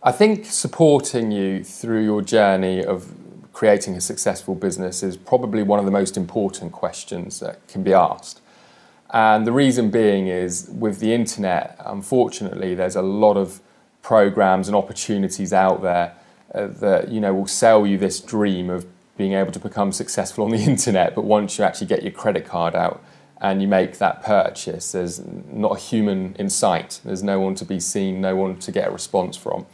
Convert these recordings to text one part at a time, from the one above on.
I think supporting you through your journey of creating a successful business is probably one of the most important questions that can be asked. And the reason being is, with the internet, unfortunately, there's a lot of programs and opportunities out there that will sell you this dream of being able to become successful on the internet. But once you actually get your credit card out and you make that purchase, there's not a human in sight. There's no one to be seen, no one to get a response from.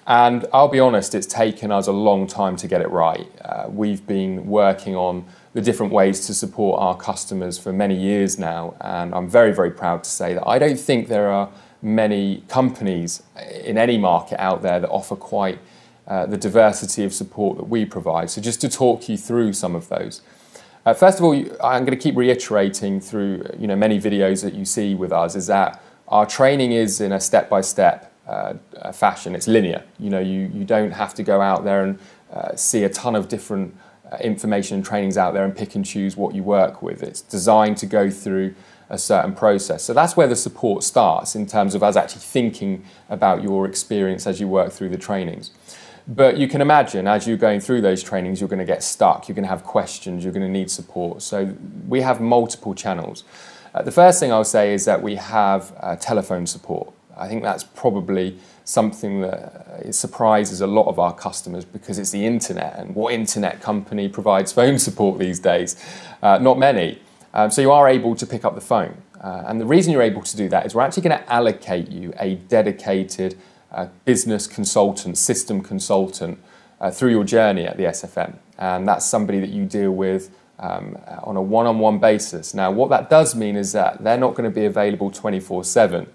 And I'll be honest, it's taken us a long time to get it right. We've been working on the different ways to support our customers for many years now, and I'm very, very proud to say that I don't think there are many companies in any market out there that offer quite the diversity of support that we provide. So just to talk you through some of those. First of all, I'm going to keep reiterating through many videos that you see with us is that our training is in a step-by-step fashion. It's linear. You don't have to go out there and see a ton of different information and trainings out there and pick and choose what you work with. It's designed to go through a certain process. So that's where the support starts in terms of us actually thinking about your experience as you work through the trainings. But you can imagine, as you're going through those trainings, you're going to get stuck, you're going to have questions, you're going to need support. So we have multiple channels. The first thing I'll say is that we have telephone support. I think that's probably something that surprises a lot of our customers, because it's the internet, and what internet company provides phone support these days? Not many. So you are able to pick up the phone. And the reason you're able to do that is we're actually going to allocate you a dedicated business consultant, system consultant through your journey at the SFM. And that's somebody that you deal with on a one-on-one basis. Now, what that does mean is that they're not going to be available 24/7.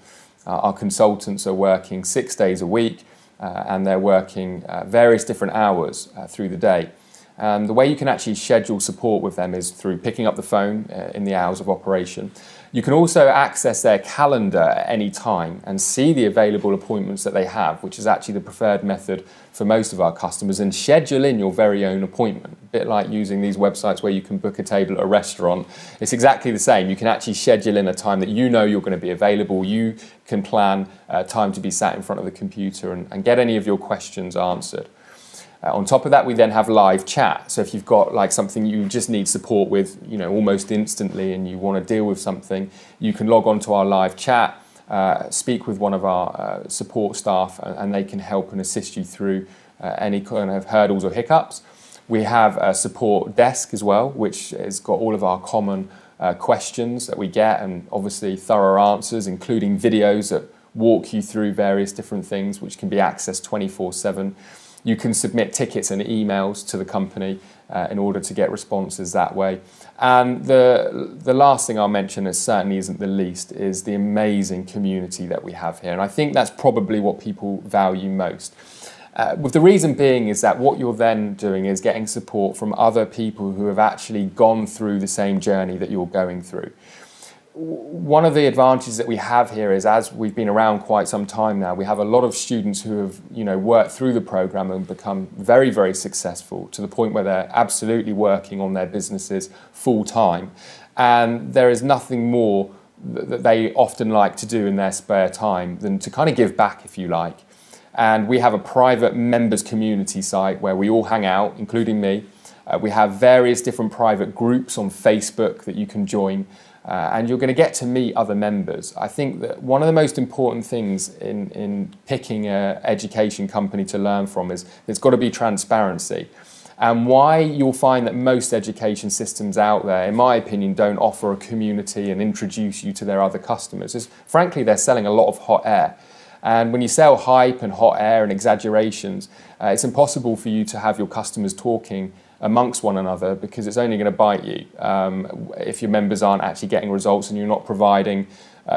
Our consultants are working 6 days a week, and they're working various different hours through the day. And the way you can actually schedule support with them is through picking up the phone in the hours of operation. You can also access their calendar at any time and see the available appointments that they have, which is actually the preferred method for most of our customers, and schedule in your very own appointment. A bit like using these websites where you can book a table at a restaurant. It's exactly the same. You can actually schedule in a time that you know you're going to be available. You can plan time to be sat in front of the computer and get any of your questions answered. On top of that, we then have live chat. So if you've got like something you just need support with, almost instantly, and you want to deal with something, you can log on to our live chat, speak with one of our support staff, and they can help and assist you through any kind of hurdles or hiccups. We have a support desk as well, which has got all of our common questions that we get, and obviously thorough answers, including videos that walk you through various different things, which can be accessed 24/7. You can submit tickets and emails to the company in order to get responses that way. And the last thing I'll mention, it certainly isn't the least, is the amazing community that we have here. And I think that's probably what people value most. With the reason being is that what you're then doing is getting support from other people who have actually gone through the same journey that you're going through. One of the advantages that we have here is, as we've been around quite some time now, we have a lot of students who have worked through the program and become very, very successful to the point where they're absolutely working on their businesses full time. And there is nothing more that they often like to do in their spare time than to kind of give back, if you like. And we have a private members community site where we all hang out, including me. We have various different private groups on Facebook that you can join. And you're going to get to meet other members. I think that one of the most important things in picking an education company to learn from is there's got to be transparency. And why you'll find that most education systems out there, in my opinion, don't offer a community and introduce you to their other customers is, frankly, they're selling a lot of hot air. And when you sell hype and hot air and exaggerations, it's impossible for you to have your customers talking amongst one another, because it's only going to bite you if your members aren't actually getting results and you're not providing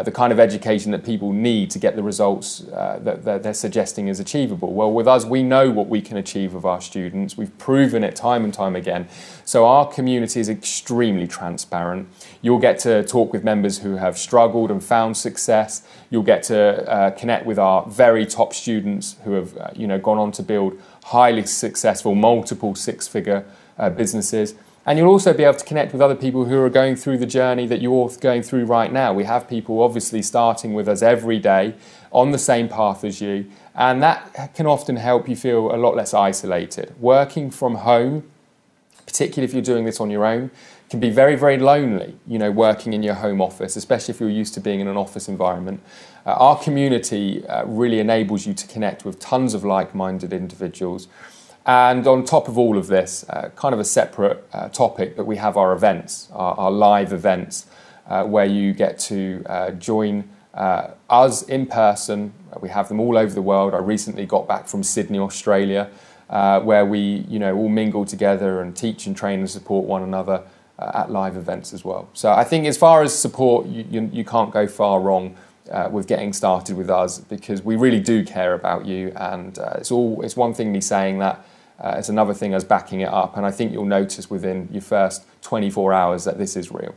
the kind of education that people need to get the results that they're suggesting is achievable. Well, with us, we know what we can achieve with our students. We've proven it time and time again. So our community is extremely transparent. You'll get to talk with members who have struggled and found success. You'll get to connect with our very top students who have gone on to build highly successful, multiple six-figure businesses. And you'll also be able to connect with other people who are going through the journey that you're going through right now. We have people obviously starting with us every day on the same path as you, and that can often help you feel a lot less isolated. Working from home, particularly if you're doing this on your own, can be very, very lonely, working in your home office, especially if you're used to being in an office environment. Our community really enables you to connect with tons of like-minded individuals. And on top of all of this, kind of a separate topic, but we have our events, our live events, where you get to join us in person. We have them all over the world. I recently got back from Sydney, Australia, where we all mingle together and teach and train and support one another at live events as well. So I think as far as support, you can't go far wrong with getting started with us, because we really do care about you, and it's one thing me saying that. It's another thing us backing it up, and I think you'll notice within your first 24 hours that this is real.